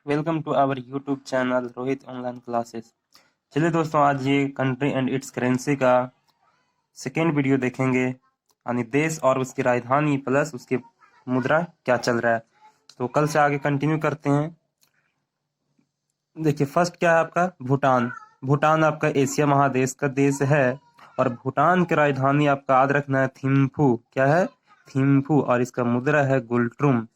Welcome to our YouTube channel Rohit online classes. चलिए दोस्तों, आज ये कंट्री एंड इट्स करेंसी का सेकेंड वीडियो देखेंगे, यानी देश और उसकी राजधानी प्लस उसकी मुद्रा क्या चल रहा है। तो कल से आगे कंटिन्यू करते हैं। देखिए, फर्स्ट क्या है आपका भूटान। भूटान आपका एशिया महादेश का देश है और भूटान की राजधानी आपका याद रखना है थिम्फू। क्या है? थिम्फू। और इसका मुद्रा है गुल्ट्रुम।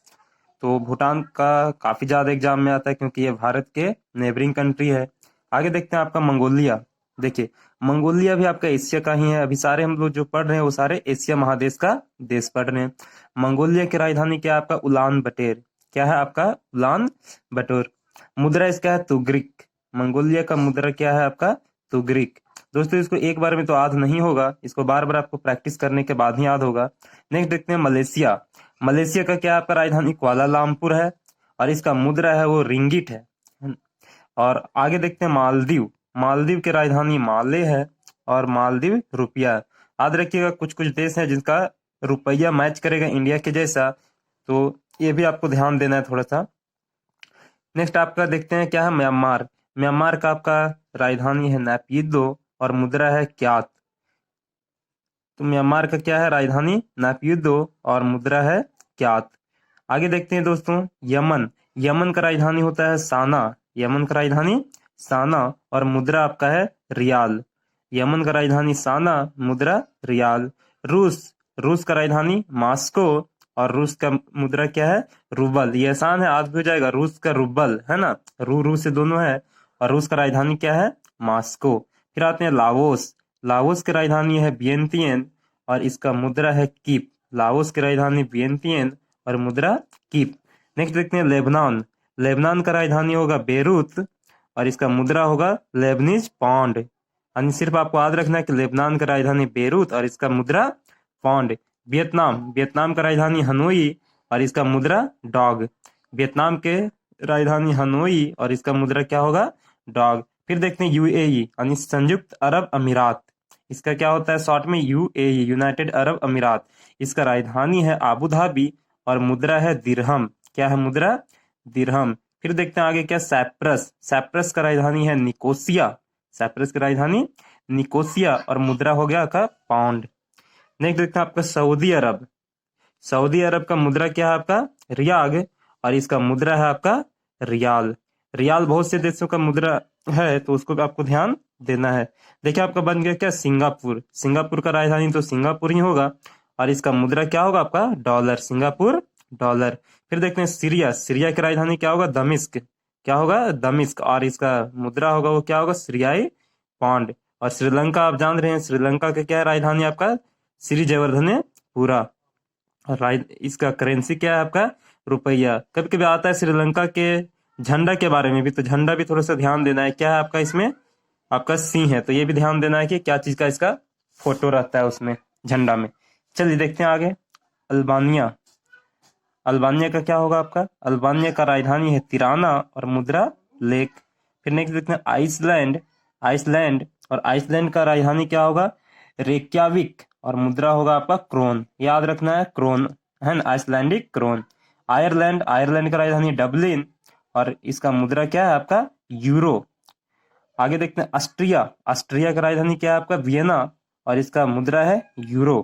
तो भूटान का काफी ज्यादा एग्जाम में आता है क्योंकि ये भारत के नेबरिंग कंट्री है। आगे देखते हैं आपका मंगोलिया। देखिए, मंगोलिया भी आपका एशिया का ही है। अभी सारे हम लोग जो पढ़ रहे हैं वो सारे एशिया महादेश का देश पढ़ रहे हैं। मंगोलिया की राजधानी क्या है आपका? उलान बटेर। क्या है आपका? उलान बटोर। मुद्रा इसका है तुगरिक। मंगोलिया का मुद्रा क्या है आपका? तुगरिक। दोस्तों, इसको एक बार में तो याद नहीं होगा, इसको बार बार आपको प्रैक्टिस करने के बाद ही याद होगा। नेक्स्ट देखते हैं मलेशिया। मलेशिया का क्या आपका राजधानी कुआलालंपुर है और इसका मुद्रा है वो रिंगिट है। और आगे देखते हैं मालदीव। मालदीव की राजधानी माले है और मालदीव रुपया है। याद रखिएगा, कुछ कुछ देश हैं जिनका रुपया मैच करेगा इंडिया के जैसा, तो ये भी आपको ध्यान देना है थोड़ा सा। नेक्स्ट आपका देखते हैं क्या है म्यांमार। म्यांमार का आपका राजधानी है नैपीदो और मुद्रा है क्यात। तो म्यांमार का क्या है? राजधानी नैपीदो और मुद्रा है क्यात। आगे देखते हैं दोस्तों यमन। यमन का राजधानी होता है साना। यमन का राजधानी साना और मुद्रा आपका है रियाल। यमन का राजधानी साना, मुद्रा रियाल। रूस। रूस का राजधानी मॉस्को और रूस का मुद्रा क्या है? रूबल। ये आसान है, आज भी हो जाएगा। रूस का रूबल है ना, रू से दोनों है। और रूस का राजधानी क्या है? मॉस्को। फिर आते हैं लाओस। लाओस की राजधानी है वियंतियन और इसका मुद्रा है कीप। लाओस की राजधानी वियंतियन और मुद्रा कीप। नेक्स्ट देखते हैं लेबनान। लेबनान का राजधानी होगा बेरूत और इसका मुद्रा होगा लेबनीज पौंड। यानी सिर्फ आपको याद रखना है कि लेबनान का राजधानी बेरूत और इसका मुद्रा पौंड। वियतनाम। वियतनाम का राजधानी हनोई और इसका मुद्रा डॉग। वियतनाम के राजधानी हनोई और इसका मुद्रा क्या होगा? डॉग। फिर देखते हैं यूएई यानी संयुक्त अरब अमीरात। इसका क्या होता है शॉर्ट में? यूएई, यूनाइटेड अरब अमीरात। इसका राजधानी है आबू धाबी और मुद्रा है दिरहम। क्या है? मुद्रा दिरहम। फिर देखते हैं आगे क्या सैप्रस। सैप्रस का राजधानी है निकोसिया। सैप्रस की राजधानी निकोसिया और मुद्रा हो गया आपका पाउंड। नेक्स्ट देखते हैं आपका सऊदी अरब। सऊदी अरब का मुद्रा क्या है आपका? रियाग और इसका मुद्रा है आपका रियाल। रियाल बहुत से देशों का मुद्रा है तो उसको भी आपको ध्यान देना है। देखिए, आपका बन गया क्या? सिंगापुर। सिंगापुर का राजधानी तो सिंगापुर ही होगा और इसका मुद्रा क्या होगा आपका? डॉलर। Singapore dollar. फिर देखते हैं सीरिया। सीरिया की राजधानी क्या होगा? दमिश्क। क्या होगा? दमिश्क। और इसका मुद्रा होगा वो क्या होगा? सीरियाई पाउंड। और श्रीलंका आप जान रहे हैं, श्रीलंका का क्या है राजधानी आपका? श्री जयवर्धनेपुरा। और इसका करेंसी क्या है आपका? रुपया। कभी कभी आता है श्रीलंका के झंडा के बारे में भी, तो झंडा भी थोड़ा सा ध्यान देना है। क्या है आपका इसमें? आपका सिंह है, तो ये भी ध्यान देना है कि क्या चीज का इसका फोटो रहता है उसमें, झंडा में। चलिए देखते हैं आगे अल्बानिया। अल्बानिया का क्या होगा आपका? अल्बानिया का राजधानी है तिराना और मुद्रा लेक। फिर नेक्स्ट देखते हैं आइसलैंड। आइसलैंड और आइसलैंड का राजधानी क्या होगा? रेक्याविक और मुद्रा होगा आपका क्रोन। याद रखना है, क्रोन है ना, आइसलैंडिक क्रोन। आयरलैंड। आयरलैंड का राजधानी डबलिन और इसका मुद्रा क्या है आपका? यूरो। आगे देखते हैं ऑस्ट्रिया। ऑस्ट्रिया का राजधानी क्या है आपका? वियना और इसका मुद्रा है यूरो।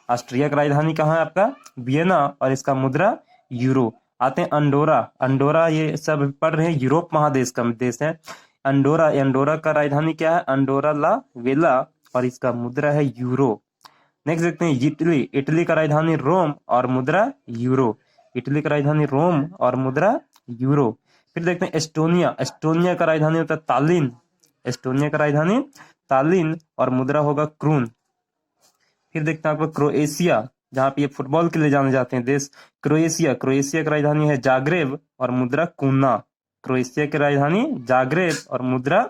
ऑस्ट्रिया का राजधानी कहाँ है आपका? वियना और इसका मुद्रा यूरो। आते हैं अंडोरा। अंडोरा ये सब पढ़ रहे हैं, यूरोप महादेश का देश है। अंडोरा। अंडोरा का राजधानी क्या है? अंडोरा ला वेला और इसका मुद्रा है यूरो। नेक्स्ट देखते हैं इटली। इटली का राजधानी रोम और मुद्रा यूरो। इटली का राजधानी रोम और मुद्रा यूरो। फिर देखते हैं एस्टोनिया। एस्टोनिया का राजधानी होता है तालिन। एस्टोनिया का राजधानी तालिन और मुद्रा होगा क्रून। फिर देखते हैं आपको क्रोएशिया, जहाँ पे ये फुटबॉल के लिए जाने जाते हैं देश। क्रोएशिया। क्रोएशिया की राजधानी है जाग्रेब और मुद्रा कुन्ना। क्रोएशिया की राजधानी जाग्रेब और मुद्रा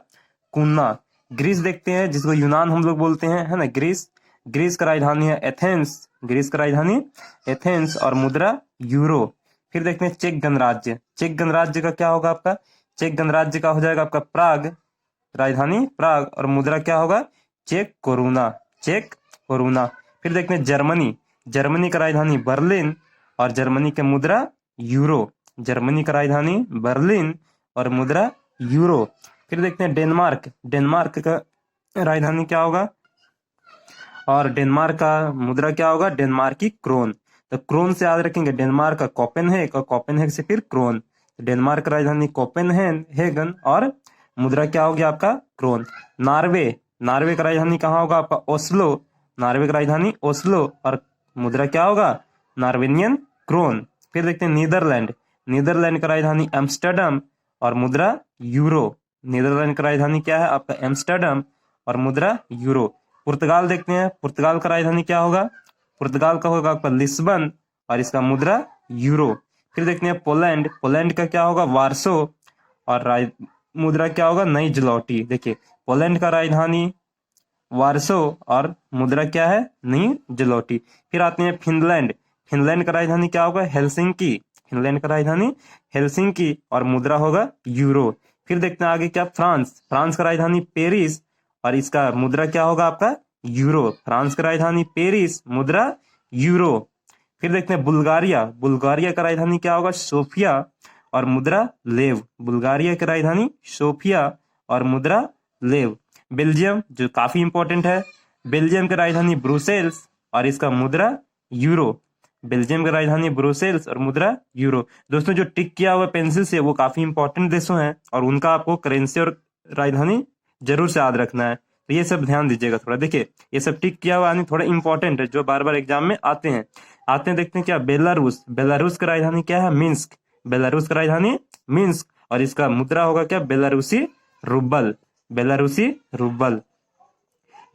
कुन्ना। ग्रीस देखते हैं, जिसको यूनान हम लोग बोलते हैं, है ना, ग्रीस। ग्रीस का राजधानी है एथेंस। ग्रीस का राजधानी एथेंस और मुद्रा यूरो। फिर देखते हैं चेक गणराज्य। चेक गणराज्य का क्या होगा आपका? चेक गणराज्य का हो जाएगा आपका प्राग। राजधानी प्राग और मुद्रा क्या होगा? Check corona. Check corona. फिर देखते हैं जर्मनी। जर्मनी का राजधानी बर्लिन और जर्मनी के मुद्रा यूरो। जर्मनी का राजधानी बर्लिन और मुद्रा यूरो। फिर देखते हैं डेनमार्क, डेनमार्क का राजधानी क्या होगा और डेनमार्क का मुद्रा क्या होगा, डेनमार्क की क्रोन। तो क्रोन से याद रखेंगे डेनमार्क का कोपेनहेग और कोपेनहेग से फिर क्रोन। डेनमार्क का राजधानी कोपेनहेगन और मुद्रा क्या होगी आपका क्रोन। नॉर्वे, नॉर्वे का राजधानी कहाँ होगा आपका ओस्लो, नॉर्वे का राजधानी ओस्लो और मुद्रा क्या होगा नॉर्वेनियन क्रोन। फिर देखते हैं नीदरलैंड, नीदरलैंड का राजधानी एम्स्टर्डम और मुद्रा यूरो। नीदरलैंड का राजधानी क्या है आपका एम्स्टर्डम और मुद्रा यूरो। पुर्तगाल देखते हैं, पुर्तगाल का राजधानी क्या होगा, पुर्तगाल का होगा आपका लिस्बन और इसका मुद्रा यूरो। फिर देखते हैं पोलैंड, पोलैंड का क्या होगा वार्सो और मुद्रा क्या होगा नई जलौटी। देखिए पोलैंड का राजधानी वार्सो और मुद्रा क्या है नई जलौटी। फिर आते हैं फिनलैंड, फिनलैंड का राजधानी क्या होगा हेलसिंकी, फिनलैंड का राजधानी हेलसिंकी और मुद्रा होगा यूरो। फिर देखते हैं आगे क्या फ्रांस, फ्रांस का राजधानी पेरिस और इसका मुद्रा क्या होगा आपका यूरो। फ्रांस का राजधानी पेरिस, मुद्रा यूरो। फिर देखते हैं बुल्गारिया, बुल्गारिया का राजधानी क्या होगा सोफिया और मुद्रा लेव। बुल्गारिया की राजधानी सोफिया और मुद्रा लेव। बेल्जियम जो काफी इंपॉर्टेंट है, बेल्जियम की राजधानी ब्रुसेल्स और इसका मुद्रा यूरो। बेल्जियम की राजधानी ब्रुसेल्स और मुद्रा यूरो। दोस्तों जो टिक किया हुआ पेंसिल से वो काफी इंपॉर्टेंट देशों हैं और उनका आपको करेंसी और राजधानी जरूर से याद रखना है, तो ये सब ध्यान दीजिएगा थोड़ा। देखिए ये सब टिक किया हुआ यानी थोड़ा इंपॉर्टेंट है जो बार बार एग्जाम में आते हैं। देखते हैं क्या बेलारूस, बेलारूस का राजधानी क्या है मिन्स्क, बेलारूस का राजधानी मिन्स्क और इसका मुद्रा होगा क्या बेलारूसी रूबल, बेलारूसी रूबल।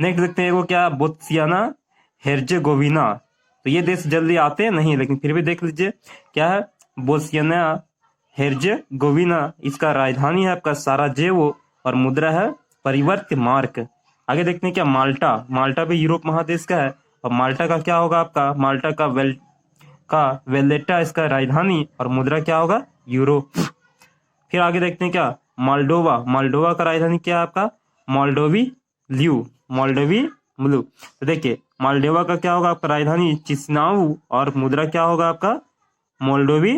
नेक्स्ट देखते हैं वो क्या बोत्सियाना हेर्जेगोविना। तो ये देश जल्दी आते हैं नहीं लेकिन फिर भी देख लीजिए क्या है बोत्सियाना हेर्जेगोविना। इसका राजधानी है आपका साराजेवो और मुद्रा है परिवर्त्य मार्क। आगे देखते हैं क्या माल्टा, माल्टा भी यूरोप महादेश का है और माल्टा का क्या होगा आपका माल्टा का वेलेटा इसका राजधानी और मुद्रा क्या होगा यूरो। फिर आगे देखते हैं क्या मोल्डोवा, मोल्डोवा का राजधानी क्या है आपका मोल्डोवी ल्यू, मोल्डोवी म्लू। तो देखिए मोल्डोवा का क्या होगा आपका राजधानी चिसिनाऊ और मुद्रा क्या होगा आपका मोल्डोवी